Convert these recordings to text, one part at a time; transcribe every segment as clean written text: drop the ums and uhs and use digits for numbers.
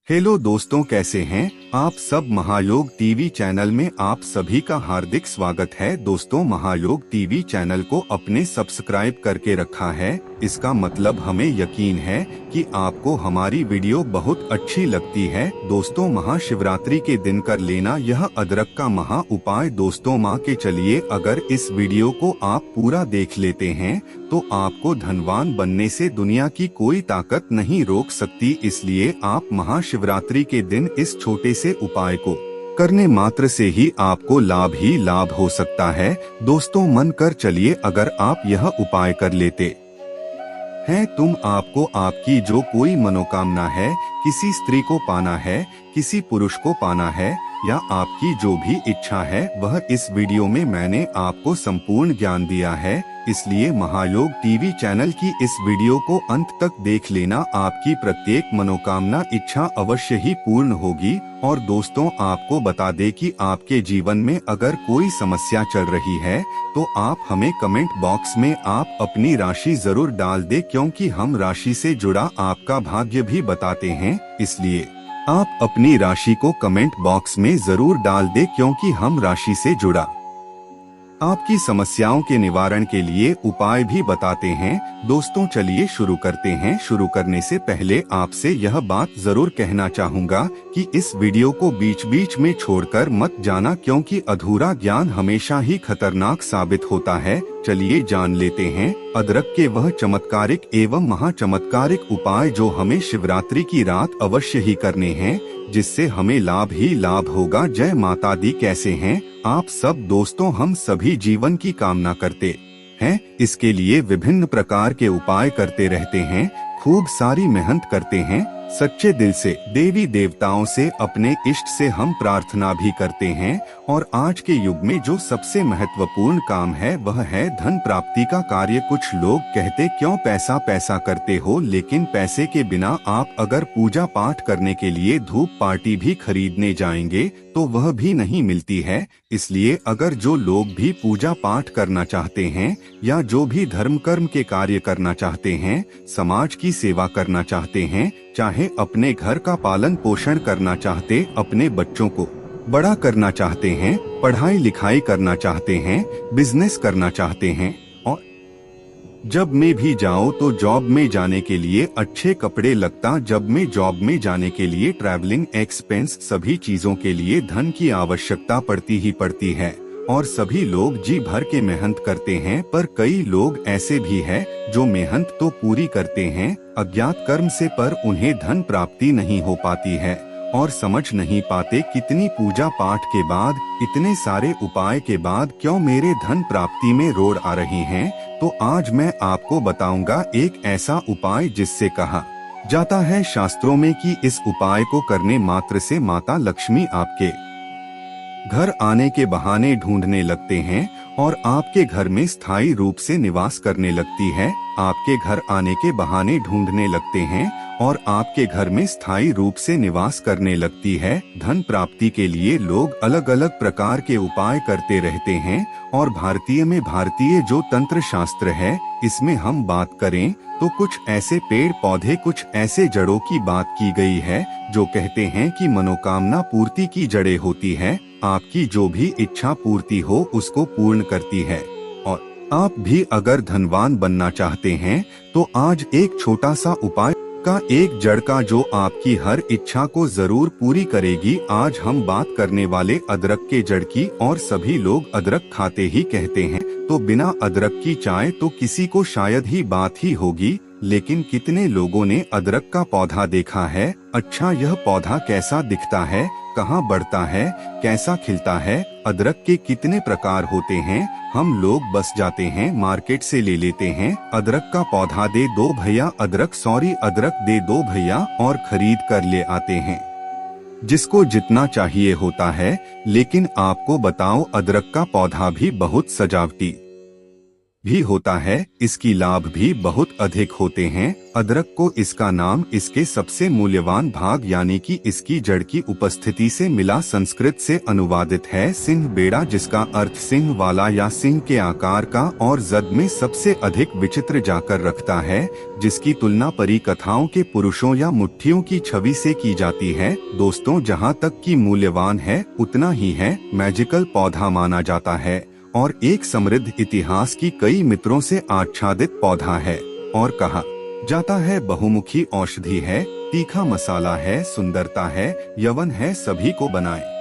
Hello दोस्तों, कैसे हैं आप सब। महायोग टीवी चैनल में आप सभी का हार्दिक स्वागत है। दोस्तों, महायोग टीवी चैनल को अपने सब्सक्राइब करके रखा है, इसका मतलब हमें यकीन है कि आपको हमारी वीडियो बहुत अच्छी लगती है। दोस्तों, महाशिवरात्रि के दिन कर लेना यह अदरक का महा उपाय। दोस्तों, माँ के चलिए, अगर इस वीडियो को आप पूरा देख लेते हैं तो आपको धनवान बनने से दुनिया की कोई ताकत नहीं रोक सकती। इसलिए आप महाशिवरात्रि के दिन इस छोटे से उपाय को करने मात्र से ही आपको लाभ ही लाभ हो सकता है। दोस्तों, मन कर चलिए, अगर आप यह उपाय कर लेते हैं तुम आपको आपकी जो कोई मनोकामना है, किसी स्त्री को पाना है, किसी पुरुष को पाना है, या आपकी जो भी इच्छा है वह इस वीडियो में मैंने आपको संपूर्ण ज्ञान दिया है। इसलिए महायोग टीवी चैनल की इस वीडियो को अंत तक देख लेना, आपकी प्रत्येक मनोकामना इच्छा अवश्य ही पूर्ण होगी। और दोस्तों, आपको बता दें कि आपके जीवन में अगर कोई समस्या चल रही है तो आप हमें कमेंट बॉक्स में आप अपनी राशि जरूर डाल दें, क्योंकि हम राशि से जुड़ा आपका भाग्य भी बताते हैं। इसलिए आप अपनी राशि को कमेंट बॉक्स में जरूर डाल दें, क्योंकि हम राशि से जुड़ा आपकी समस्याओं के निवारण के लिए उपाय भी बताते हैं। दोस्तों, चलिए शुरू करते हैं। शुरू करने से पहले आपसे यह बात जरूर कहना चाहूँगा कि इस वीडियो को बीच बीच में छोड़कर मत जाना, क्योंकि अधूरा ज्ञान हमेशा ही खतरनाक साबित होता है। चलिए जान लेते हैं अदरक के वह चमत्कारिक एवं महाचमत्कारिक उपाय जो हमें शिवरात्रि की रात अवश्य ही करने हैं, जिससे हमें लाभ ही लाभ होगा। जय माता दी। कैसे हैं आप सब। दोस्तों, हम सभी जीवन की कामना करते हैं, इसके लिए विभिन्न प्रकार के उपाय करते रहते हैं, खूब सारी मेहनत करते हैं, सच्चे दिल से देवी देवताओं से, अपने इष्ट से हम प्रार्थना भी करते हैं। और आज के युग में जो सबसे महत्वपूर्ण काम है वह है धन प्राप्ति का कार्य। कुछ लोग कहते क्यों पैसा पैसा करते हो, लेकिन पैसे के बिना आप अगर पूजा पाठ करने के लिए धूप पार्टी भी खरीदने जाएंगे तो वह भी नहीं मिलती है। इसलिए अगर जो लोग भी पूजा पाठ करना चाहते हैं या जो भी धर्म कर्म के कार्य करना चाहते हैं, समाज की सेवा करना चाहते हैं, चाहे अपने घर का पालन पोषण करना चाहते, अपने बच्चों को बड़ा करना चाहते हैं, पढ़ाई लिखाई करना चाहते हैं, बिजनेस करना चाहते हैं, और जब में भी जाओ तो जॉब में जाने के लिए अच्छे कपड़े लगता, जब में जॉब में जाने के लिए ट्रैवलिंग एक्सपेंस, सभी चीजों के लिए धन की आवश्यकता पड़ती ही पड़ती है। और सभी लोग जी भर के मेहनत करते हैं, पर कई लोग ऐसे भी हैं जो मेहनत तो पूरी करते हैं अज्ञात कर्म से, पर उन्हें धन प्राप्ति नहीं हो पाती है। और समझ नहीं पाते कितनी पूजा पाठ के बाद, इतने सारे उपाय के बाद क्यों मेरे धन प्राप्ति में रोड़ आ रही हैं। तो आज मैं आपको बताऊंगा एक ऐसा उपाय जिससे कहा जाता है शास्त्रों में कि इस उपाय को करने मात्र से माता लक्ष्मी आपके घर आने के बहाने ढूंढने लगते हैं और आपके घर में स्थायी रूप से निवास करने लगती है। आपके घर आने के बहाने ढूंढने लगते हैं और आपके घर में स्थायी रूप से निवास करने लगती है। धन प्राप्ति के लिए लोग अलग अलग प्रकार के उपाय करते रहते हैं। और भारतीय जो तंत्र शास्त्र है, इसमें हम बात करें तो कुछ ऐसे पेड़ पौधे, कुछ ऐसे जड़ों की बात की गई है जो कहते हैं कि मनोकामना पूर्ति की जड़ें होती है, आपकी जो भी इच्छा पूर्ति हो उसको पूर्ण करती है। और आप भी अगर धनवान बनना चाहते हैं तो आज एक छोटा सा उपाय का एक जड़ का जो आपकी हर इच्छा को जरूर पूरी करेगी। आज हम बात करने वाले अदरक के जड़ की, और सभी लोग अदरक खाते ही कहते हैं, तो बिना अदरक की चाय तो किसी को शायद ही बात ही होगी। लेकिन कितने लोगों ने अदरक का पौधा देखा है? अच्छा, यह पौधा कैसा दिखता है, कहाँ बढ़ता है, कैसा खिलता है, अदरक के कितने प्रकार होते हैं? हम लोग बस जाते हैं मार्केट से ले लेते हैं, अदरक का पौधा दे दो भैया, अदरक दे दो भैया, और खरीद कर ले आते हैं, जिसको जितना चाहिए होता है। लेकिन आपको बताओ, अदरक का पौधा भी बहुत सजावटी भी होता है, इसकी लाभ भी बहुत अधिक होते हैं। अदरक को इसका नाम इसके सबसे मूल्यवान भाग यानी कि इसकी जड़ की उपस्थिति से मिला। संस्कृत से अनुवादित है सिंह बेड़ा, जिसका अर्थ सिंह वाला या सिंह के आकार का, और जद में सबसे अधिक विचित्र जाकर रखता है, जिसकी तुलना परी कथाओं के पुरुषों या मुट्ठियों की छवि से की जाती है। दोस्तों, जहाँ तक कि मूल्यवान है उतना ही है मैजिकल पौधा माना जाता है और एक समृद्ध इतिहास की कई मित्रों से आच्छादित पौधा है, और कहा जाता है बहुमुखी औषधि है, तीखा मसाला है, सुंदरता है, यवन है, सभी को बनाए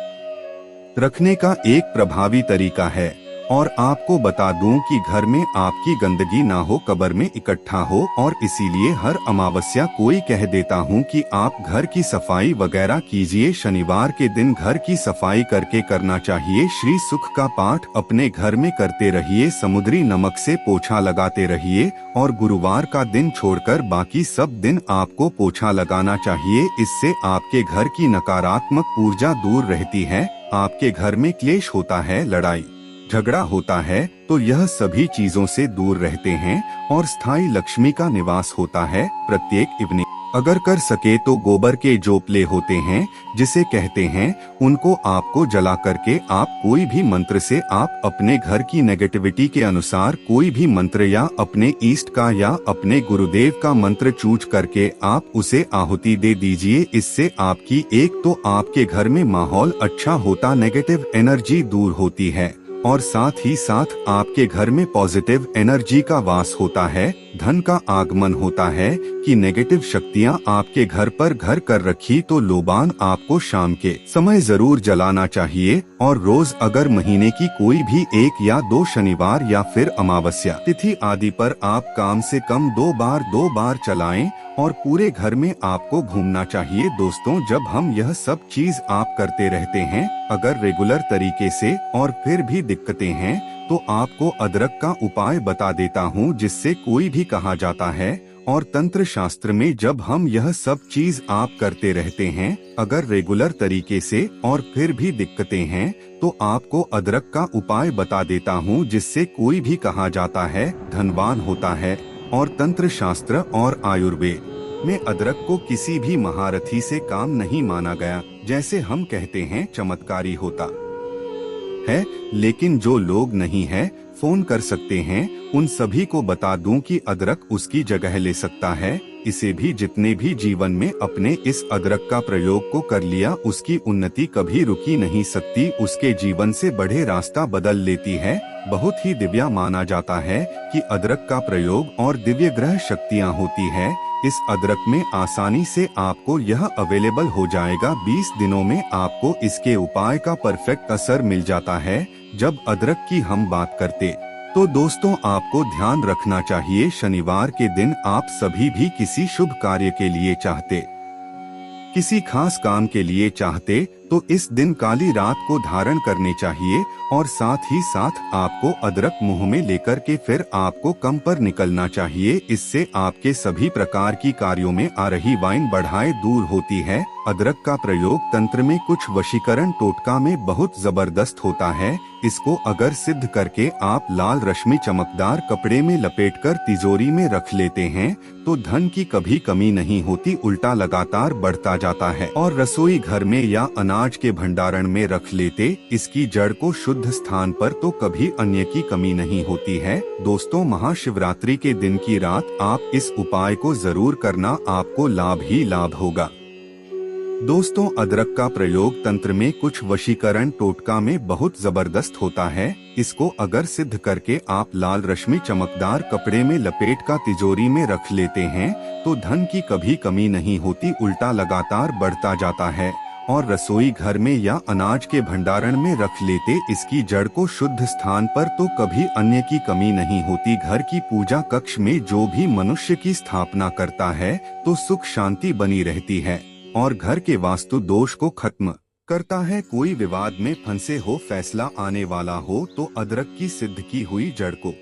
रखने का एक प्रभावी तरीका है। और आपको बता दूं कि घर में आपकी गंदगी ना हो, कब्र में इकट्ठा हो, और इसीलिए हर अमावस्या कोई कह देता हूं कि आप घर की सफाई वगैरह कीजिए। शनिवार के दिन घर की सफाई करके करना चाहिए। श्री सुख का पाठ अपने घर में करते रहिए, समुद्री नमक से पोछा लगाते रहिए, और गुरुवार का दिन छोड़कर बाकी सब दिन आपको पोछा लगाना चाहिए। इससे आपके घर की नकारात्मक ऊर्जा दूर रहती है। आपके घर में क्लेश होता है, लड़ाई झगड़ा होता है, तो यह सभी चीजों से दूर रहते हैं और स्थायी लक्ष्मी का निवास होता है। प्रत्येक इवनिंग अगर कर सके तो गोबर के जो प्ले होते हैं, जिसे कहते हैं, उनको आपको जला करके आप कोई भी मंत्र से आप अपने घर की नेगेटिविटी के अनुसार कोई भी मंत्र या अपने ईष्ट का या अपने गुरुदेव का मंत्र चूज करके आप उसे आहुति दे दीजिए। इससे आपकी एक तो आपके घर में माहौल अच्छा होता, नेगेटिव एनर्जी दूर होती है, और साथ ही साथ आपके घर में पॉजिटिव एनर्जी का वास होता है, धन का आगमन होता है। कि नेगेटिव शक्तियां आपके घर पर घर कर रखी तो लोबान आपको शाम के समय जरूर जलाना चाहिए, और रोज अगर महीने की कोई भी 1 या 2 शनिवार या फिर अमावस्या तिथि आदि पर आप कम से कम 2 बार चलाएं, और पूरे घर में आपको घूमना चाहिए। दोस्तों, जब हम यह सब चीज आप करते रहते हैं अगर रेगुलर तरीके से और फिर भी दिक्कतें हैं, तो आपको अदरक का उपाय बता देता हूँ, जिससे कोई भी कहा जाता है। और तंत्र शास्त्र में जब हम यह सब चीज आप करते रहते हैं अगर रेगुलर तरीके से और फिर भी दिक्कतें हैं, तो आपको अदरक का उपाय बता देता हूँ, जिससे कोई भी कहा जाता है धनवान होता है। और तंत्र शास्त्र और आयुर्वेद में अदरक को किसी भी महारथी से काम नहीं माना गया, जैसे हम कहते हैं चमत्कारी होता है। लेकिन जो लोग नहीं है फोन कर सकते हैं, उन सभी को बता दूं कि अदरक उसकी जगह ले सकता है। इसे भी जितने भी जीवन में अपने इस अदरक का प्रयोग को कर लिया, उसकी उन्नति कभी रुकी नहीं सकती, उसके जीवन से बढ़े रास्ता बदल लेती है। बहुत ही दिव्या माना जाता है कि अदरक का प्रयोग और दिव्य ग्रह शक्तियाँ होती है। इस अदरक में आसानी से आपको यह अवेलेबल हो जाएगा। 20 दिनों में आपको इसके उपाय का परफेक्ट असर मिल जाता है। जब अदरक की हम बात करते तो दोस्तों, आपको ध्यान रखना चाहिए, शनिवार के दिन आप सभी भी किसी शुभ कार्य के लिए चाहते, किसी खास काम के लिए चाहते, तो इस दिन काली रात को धारण करने चाहिए, और साथ ही साथ आपको अदरक मुंह में लेकर के फिर आपको कम पर निकलना चाहिए। इससे आपके सभी प्रकार की कार्यों में आ रही वाइन बढ़ाए दूर होती है। अदरक का प्रयोग तंत्र में कुछ वशीकरण टोटका में बहुत जबरदस्त होता है। इसको अगर सिद्ध करके आप लाल रश्मि चमकदार कपड़े में लपेटकर तिजोरी में रख लेते हैं, तो धन की कभी कमी नहीं होती, उल्टा लगातार बढ़ता जाता है। और रसोई घर में या अनाज के भंडारण में रख लेते, इसकी जड़ को शुद्ध स्थान पर, तो कभी अन्य की कमी नहीं होती है। दोस्तों, महाशिवरात्रि के दिन की रात आप इस उपाय को जरूर करना, आपको लाभ ही लाभ होगा। दोस्तों, अदरक का प्रयोग तंत्र में कुछ वशीकरण टोटका में बहुत जबरदस्त होता है। इसको अगर सिद्ध करके आप लाल रश्मि चमकदार कपड़े में लपेट का तिजोरी में रख लेते हैं, तो धन की कभी कमी नहीं होती, उल्टा लगातार बढ़ता जाता है। और रसोई घर में या अनाज के भंडारण में रख लेते, इसकी जड़ को शुद्ध स्थान पर, तो कभी अन्य की कमी नहीं होती। घर की पूजा कक्ष में जो भी मनुष्य की स्थापना करता है, तो सुख शांति बनी रहती है और घर के वास्तु दोष को खत्म करता है। कोई विवाद में फंसे हो, फैसला आने वाला हो, तो अदरक की सिद्ध की हुई जड़ को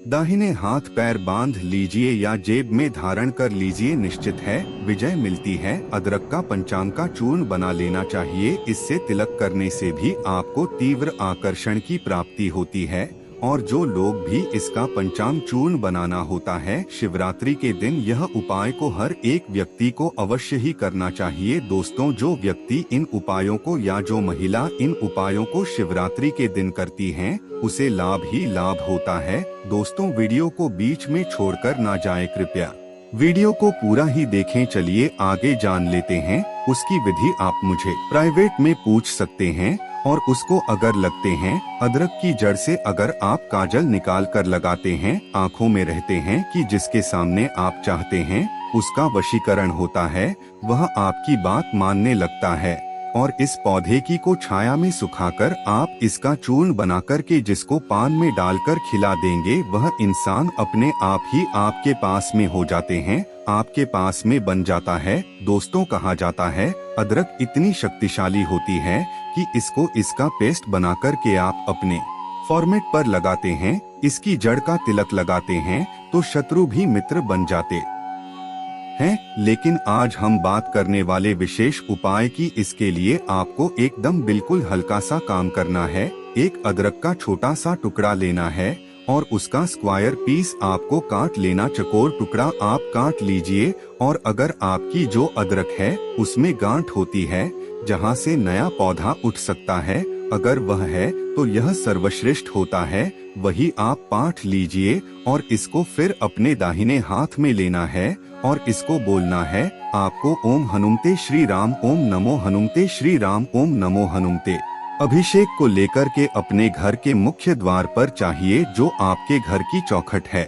दाहिने हाथ पैर बांध लीजिए या जेब में धारण कर लीजिए, निश्चित है विजय मिलती है। अदरक का पंचांग का चूर्ण बना लेना चाहिए, इससे तिलक करने से भी आपको तीव्र आकर्षण की प्राप्ति होती है। और जो लोग भी इसका पंचांग चूर्ण बनाना होता है, शिवरात्रि के दिन यह उपाय को हर एक व्यक्ति को अवश्य ही करना चाहिए। दोस्तों, जो व्यक्ति इन उपायों को या जो महिला इन उपायों को शिवरात्रि के दिन करती हैं, उसे लाभ ही लाभ होता है। दोस्तों, वीडियो को बीच में छोड़कर ना जाएं, कृपया वीडियो को पूरा ही देखें। चलिए आगे जान लेते हैं। उसकी विधि आप मुझे प्राइवेट में पूछ सकते हैं। और उसको अगर लगते हैं, अदरक की जड़ से अगर आप काजल निकाल कर लगाते हैं, आँखों में रहते हैं कि जिसके सामने आप चाहते हैं उसका वशीकरण होता है, वह आपकी बात मानने लगता है। और इस पौधे की को छाया में सुखाकर आप इसका चूर्ण बनाकर के जिसको पान में डालकर खिला देंगे, वह इंसान अपने आप ही आपके पास में हो जाते हैं, आपके पास में बन जाता है। दोस्तों, कहा जाता है अदरक इतनी शक्तिशाली होती है कि इसको इसका पेस्ट बनाकर के आप अपने फॉर्मेट पर लगाते हैं, इसकी जड़ का तिलक लगाते हैं तो शत्रु भी मित्र बन जाते हैं। लेकिन आज हम बात करने वाले विशेष उपाय की, इसके लिए आपको एकदम बिल्कुल हल्का सा काम करना है। एक अदरक का छोटा सा टुकड़ा लेना है और उसका स्क्वायर पीस आपको काट लेना। चकोर टुकड़ा आप काट लीजिए। और अगर आपकी जो अदरक है उसमें गांठ होती है, जहां से नया पौधा उठ सकता है, अगर वह है तो यह सर्वश्रेष्ठ होता है, वही आप पाठ लीजिए। और इसको फिर अपने दाहिने हाथ में लेना है और इसको बोलना है आपको, ओम हनुमते श्री राम, ओम नमो हनुमते श्री राम, ओम नमो हनुमते। अभिषेक को लेकर के अपने घर के मुख्य द्वार पर चाहिए, जो आपके घर की चौखट है।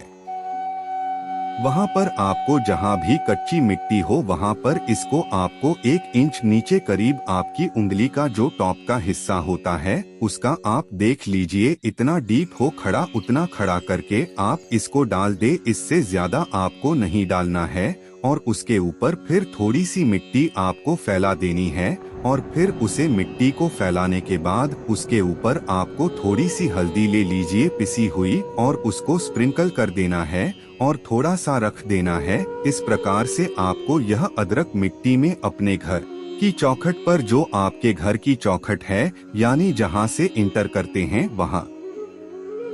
वहाँ पर आपको जहाँ भी कच्ची मिट्टी हो वहाँ पर इसको आपको 1 इंच नीचे करीब आपकी उंगली का जो टॉप का हिस्सा होता है उसका आप देख लीजिए, इतना डीप हो खड़ा उतना खड़ा करके आप इसको डाल दे। इससे ज्यादा आपको नहीं डालना है। और उसके ऊपर फिर थोड़ी सी मिट्टी आपको फैला देनी है। और फिर उसे मिट्टी को फैलाने के बाद उसके ऊपर आपको थोड़ी सी हल्दी ले लीजिए पिसी हुई, और उसको स्प्रिंकल कर देना है और थोड़ा सा रख देना है। इस प्रकार से आपको यह अदरक मिट्टी में अपने घर की चौखट पर, जो आपके घर की चौखट है यानी जहां से इंटर करते हैं वहां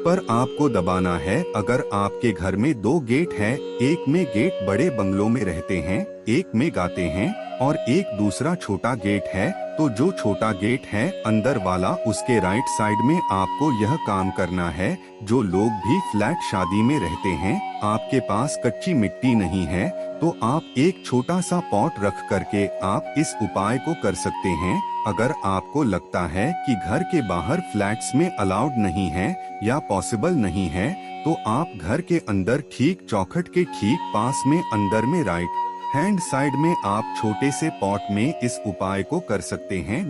पर आपको दबाना है। अगर आपके घर में 2 गेट है, एक में गेट बड़े बंगलों में रहते हैं, एक में गाते हैं, और एक दूसरा छोटा गेट है, तो जो छोटा गेट है अंदर वाला उसके राइट साइड में आपको यह काम करना है। जो लोग भी फ्लैट शादी में रहते हैं, आपके पास कच्ची मिट्टी नहीं है, तो आप एक छोटा सा पॉट रख करके आप इस उपाय को कर सकते हैं। अगर आपको लगता है कि घर के बाहर फ्लैट्स में अलाउड नहीं है या पॉसिबल नहीं है, तो आप घर के अंदर ठीक चौखट के ठीक पास में अंदर में राइट हैंड साइड में आप छोटे से पॉट में इस उपाय को कर सकते हैं।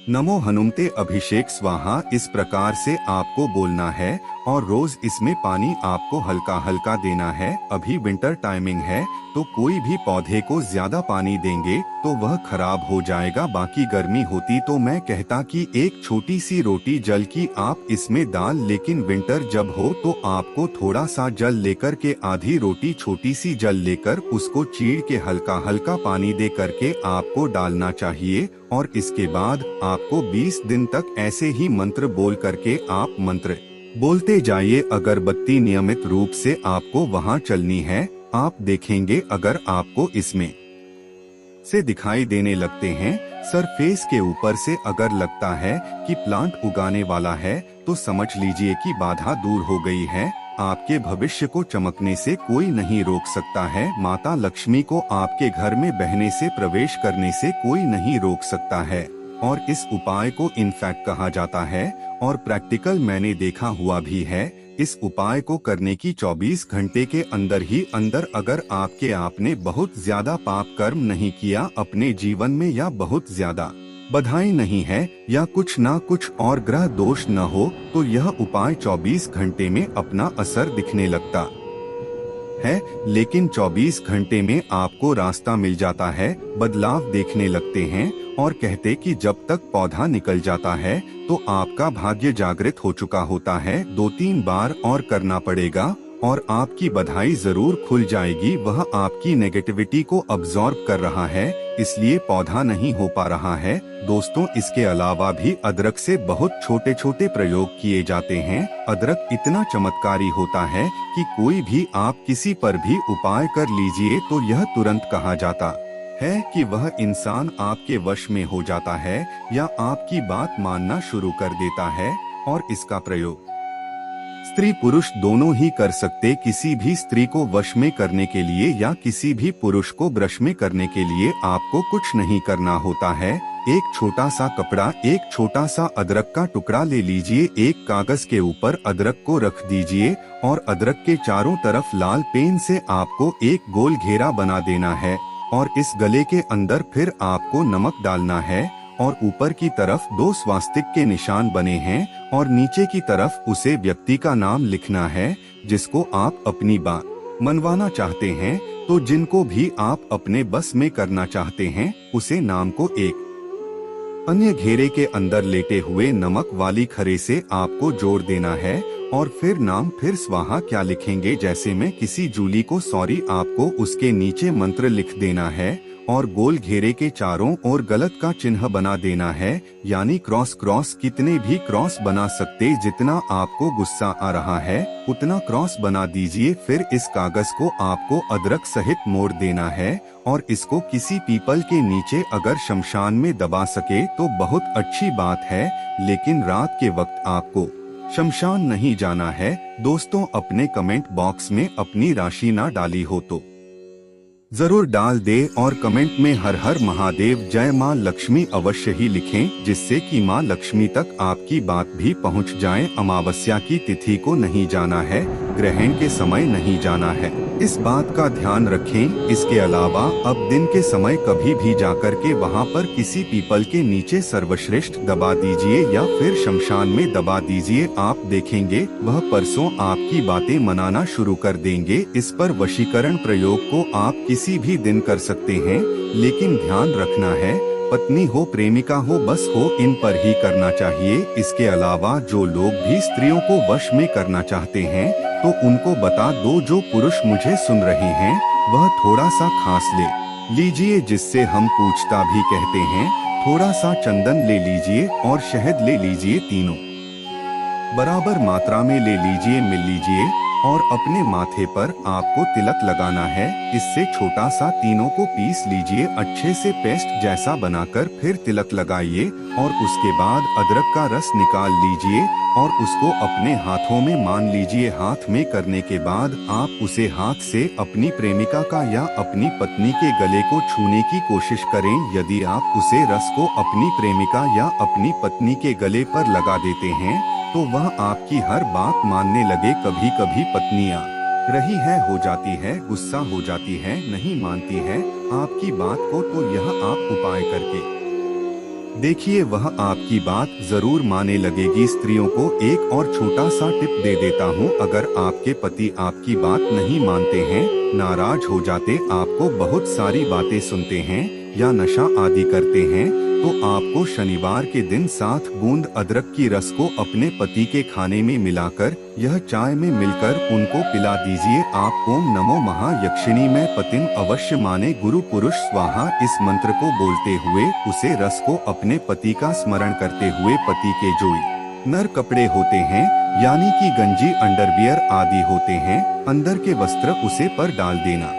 नमो हनुमते अभिषेक स्वाहा, इस प्रकार से आपको बोलना है। और रोज इसमें पानी आपको हल्का हल्का देना है। अभी विंटर टाइमिंग है, तो कोई भी पौधे को ज्यादा पानी देंगे तो वह खराब हो जाएगा। बाकी गर्मी होती तो मैं कहता कि एक छोटी सी रोटी जल की आप इसमें डाल, लेकिन विंटर जब हो तो आपको थोड़ा सा जल लेकर के आधी रोटी छोटी सी जल लेकर उसको चीर के हल्का हल्का पानी दे करके आपको डालना चाहिए। और इसके बाद आपको 20 दिन तक ऐसे ही मंत्र बोल करके आप मंत्र बोलते जाइए। अगरबत्ती नियमित रूप से आपको वहां चलनी है। आप देखेंगे अगर आपको इसमें से दिखाई देने लगते हैं, सरफेस के ऊपर से अगर लगता है कि प्लांट उगाने वाला है, तो समझ लीजिए कि बाधा दूर हो गई है। आपके भविष्य को चमकने से कोई नहीं रोक सकता है। माता लक्ष्मी को आपके घर में बहने से, प्रवेश करने से कोई नहीं रोक सकता है। और इस उपाय को इनफैक्ट कहा जाता है और प्रैक्टिकल मैंने देखा हुआ भी है। इस उपाय को करने की 24 घंटे के अंदर ही अंदर अगर आपने बहुत ज्यादा पाप कर्म नहीं किया अपने जीवन में, या बहुत ज्यादा बधाई नहीं है, या कुछ ना कुछ और ग्रह दोष न हो, तो यह उपाय 24 घंटे में अपना असर दिखने लगता है। लेकिन 24 घंटे में आपको रास्ता मिल जाता है, बदलाव देखने लगते हैं। और कहते कि जब तक पौधा निकल जाता है तो आपका भाग्य जागृत हो चुका होता है। 2-3 बार और करना पड़ेगा और आपकी बधाई जरूर खुल जाएगी। वह आपकी नेगेटिविटी को अब्जॉर्ब कर रहा है, इसलिए पौधा नहीं हो पा रहा है। दोस्तों, इसके अलावा भी अदरक से बहुत छोटे छोटे प्रयोग किए जाते हैं। अदरक इतना चमत्कारी होता है कि कोई भी आप किसी पर भी उपाय कर लीजिए तो यह तुरंत कहा जाता है कि वह इंसान आपके वश में हो जाता है या आपकी बात मानना शुरू कर देता है। और इसका प्रयोग स्त्री पुरुष दोनों ही कर सकते। किसी भी स्त्री को वश में करने के लिए या किसी भी पुरुष को वश में करने के लिए आपको कुछ नहीं करना होता है। एक छोटा सा कपड़ा, एक छोटा सा अदरक का टुकड़ा ले लीजिए, एक कागज के ऊपर अदरक को रख दीजिए और अदरक के चारों तरफ लाल पेन से आपको एक गोल घेरा बना देना है और इस गले के अंदर फिर आपको नमक डालना है और ऊपर की तरफ 2 स्वास्तिक के निशान बने हैं और नीचे की तरफ उसे व्यक्ति का नाम लिखना है जिसको आप अपनी बात मनवाना चाहते हैं। तो जिनको भी आप अपने बस में करना चाहते हैं उसे नाम को एक अन्य घेरे के अंदर लेटे हुए नमक वाली खरे से आपको जोड़ देना है और फिर नाम फिर स्वाहा क्या लिखेंगे, जैसे में किसी जूली को सॉरी, आपको उसके नीचे मंत्र लिख देना है और गोल घेरे के चारों ओर गलत का चिन्ह बना देना है, यानी क्रॉस। कितने भी क्रॉस बना सकते, जितना आपको गुस्सा आ रहा है उतना क्रॉस बना दीजिए। फिर इस कागज को आपको अदरक सहित मोड़ देना है और इसको किसी पीपल के नीचे अगर शमशान में दबा सके तो बहुत अच्छी बात है, लेकिन रात के वक्त आपको शमशान नहीं जाना है। दोस्तों, अपने कमेंट बॉक्स में अपनी राशि ना डाली हो तो जरूर डाल दे और कमेंट में हर हर महादेव जय माँ लक्ष्मी अवश्य ही लिखें, जिससे कि माँ लक्ष्मी तक आपकी बात भी पहुँच जाए। अमावस्या की तिथि को नहीं जाना है, ग्रहण के समय नहीं जाना है, इस बात का ध्यान रखें। इसके अलावा अब दिन के समय कभी भी जाकर के वहाँ पर किसी पीपल के नीचे सर्वश्रेष्ठ दबा दीजिए या फिर शमशान में दबा दीजिए। आप देखेंगे वह परसों आपकी बातें मनाना शुरू कर देंगे। इस पर वशीकरण प्रयोग को आप किसी भी दिन कर सकते हैं, लेकिन ध्यान रखना है पत्नी हो प्रेमिका हो बस हो, इन पर ही करना चाहिए। इसके अलावा जो लोग भी स्त्रियों को वश में करना चाहते हैं तो उनको बता दो, जो पुरुष मुझे सुन रहे हैं वह थोड़ा सा खांस ले लीजिए, जिससे हम पूछता भी कहते हैं। थोड़ा सा चंदन ले लीजिए और शहद ले लीजिए, तीनों बराबर मात्रा में ले लीजिए, मिल लीजिए और अपने माथे पर आपको तिलक लगाना है। इससे छोटा सा तीनों को पीस लीजिए अच्छे से पेस्ट जैसा बनाकर, फिर तिलक लगाइए और उसके बाद अदरक का रस निकाल लीजिए और उसको अपने हाथों में मान लीजिए। हाथ में करने के बाद आप उसे हाथ से अपनी प्रेमिका का या अपनी पत्नी के गले को छूने की कोशिश करें। यदि आप उसे रस को अपनी प्रेमिका या अपनी पत्नी के गले पर लगा देते हैं तो वह आपकी हर बात मानने लगे। कभी कभी पत्नियां रही है हो जाती है, गुस्सा हो जाती है, नहीं मानती है आपकी बात को, तो यह आप उपाय करके देखिए, वह आपकी बात जरूर माने लगेगी। स्त्रियों को एक और छोटा सा टिप दे देता हूँ, अगर आपके पति आपकी बात नहीं मानते हैं, नाराज हो जाते, आपको बहुत सारी बातें सुनते हैं या नशा आदि करते हैं, तो आपको शनिवार के दिन 7 बूंद अदरक की रस को अपने पति के खाने में मिलाकर यह चाय में मिलकर उनको पिला दीजिए। आप ओम नमो महायक्षिणी में पतिम अवश्य माने गुरु पुरुष स्वाहा इस मंत्र को बोलते हुए उसे रस को अपने पति का स्मरण करते हुए पति के जो नर कपड़े होते हैं यानी कि गंजी अंडरवियर आदि होते हैं, अंदर के वस्त्र उसे पर डाल देना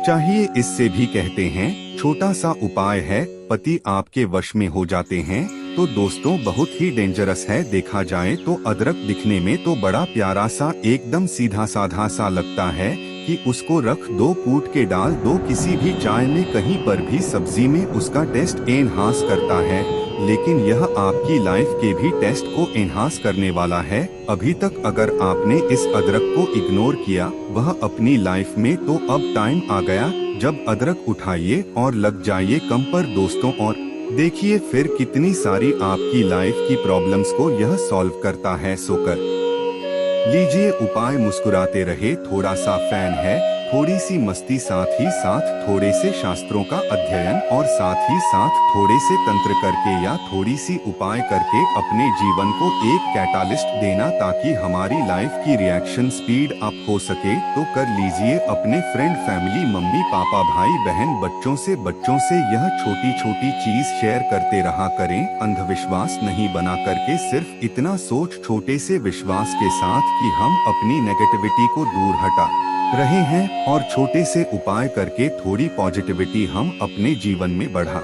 चाहिए। इससे भी कहते हैं छोटा सा उपाय है, पति आपके वश में हो जाते हैं। तो दोस्तों बहुत ही डेंजरस है। देखा जाए तो अदरक दिखने में तो बड़ा प्यारा सा एकदम सीधा साधा सा लगता है कि उसको रख दो, कूट के डाल दो किसी भी चाय में, कहीं पर भी सब्जी में, उसका टेस्ट एनहांस करता है। लेकिन यह आपकी लाइफ के भी टेस्ट को एनहांस करने वाला है। अभी तक अगर आपने इस अदरक को इग्नोर किया वह अपनी लाइफ में, तो अब टाइम आ गया जब अदरक उठाइए और लग जाइए कम पर दोस्तों, और देखिए फिर कितनी सारी आपकी लाइफ की प्रॉब्लम्स को यह सॉल्व करता है। सोकर लीजिए उपाय, मुस्कुराते रहे। थोड़ा सा फैन है थोड़ी सी मस्ती, साथ ही साथ थोड़े से शास्त्रों का अध्ययन और साथ ही साथ थोड़े से तंत्र करके या थोड़ी सी उपाय करके अपने जीवन को एक कैटालिस्ट देना, ताकि हमारी लाइफ की रिएक्शन स्पीड अप हो सके, तो कर लीजिए। अपने फ्रेंड, फैमिली, मम्मी पापा, भाई बहन, बच्चों से यह छोटी छोटी चीज शेयर करते रहा करें। अंधविश्वास नहीं बना करके सिर्फ इतना सोच छोटे से विश्वास के साथ कि हम अपनी नेगेटिविटी को दूर हटा रहे हैं और छोटे से उपाय करके थोड़ी पॉजिटिविटी हम अपने जीवन में बढ़ा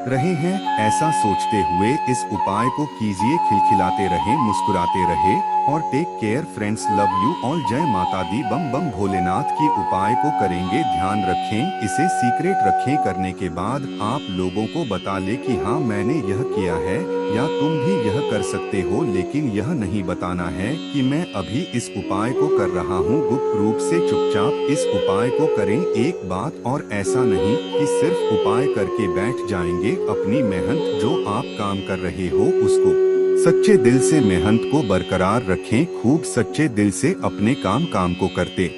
रहे हैं। ऐसा सोचते हुए इस उपाय को कीजिए। खिलखिलाते रहे, मुस्कुराते रहे और take care friends, love you all. जय माता दी, बम बम भोलेनाथ की उपाय को करेंगे। ध्यान रखें, इसे सीक्रेट रखें। करने के बाद आप लोगों को बता ले कि हाँ मैंने यह किया है, या तुम भी यह कर सकते हो, लेकिन यह नहीं बताना है कि मैं अभी इस उपाय को कर रहा हूँ। गुप्त रूप से चुपचाप इस उपाय को करें। एक बात और, ऐसा नहीं कि सिर्फ उपाय करके बैठ जाएंगे। अपनी मेहनत, जो आप काम कर रहे हो, उसको सच्चे दिल से मेहनत को बरकरार रखें। खूब सच्चे दिल से अपने काम को करते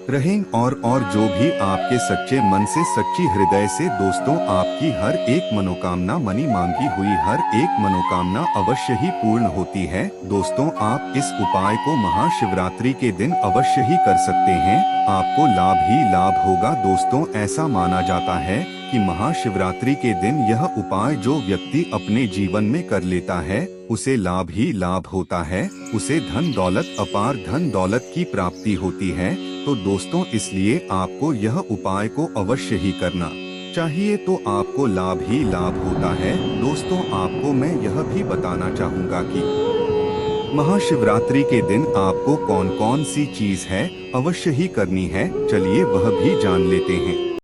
रहें और जो भी आपके सच्चे मन से, सच्ची हृदय से दोस्तों, आपकी हर एक मनोकामना, मनी मांगी हुई हर एक मनोकामना अवश्य ही पूर्ण होती है। दोस्तों, आप इस उपाय को महाशिवरात्रि के दिन अवश्य ही कर सकते हैं। आपको लाभ ही लाभ होगा। दोस्तों, ऐसा माना जाता है कि महाशिवरात्रि के दिन यह उपाय जो व्यक्ति अपने जीवन में कर लेता है, उसे लाभ ही लाभ होता है। उसे धन दौलत, अपार धन दौलत की प्राप्ति होती है। तो दोस्तों, इसलिए आपको यह उपाय को अवश्य ही करना चाहिए, तो आपको लाभ ही लाभ होता है। दोस्तों, आपको मैं यह भी बताना चाहूँगा कि महाशिवरात्रि के दिन आपको कौन कौन सी चीज है अवश्य ही करनी है। चलिए वह भी जान लेते हैं।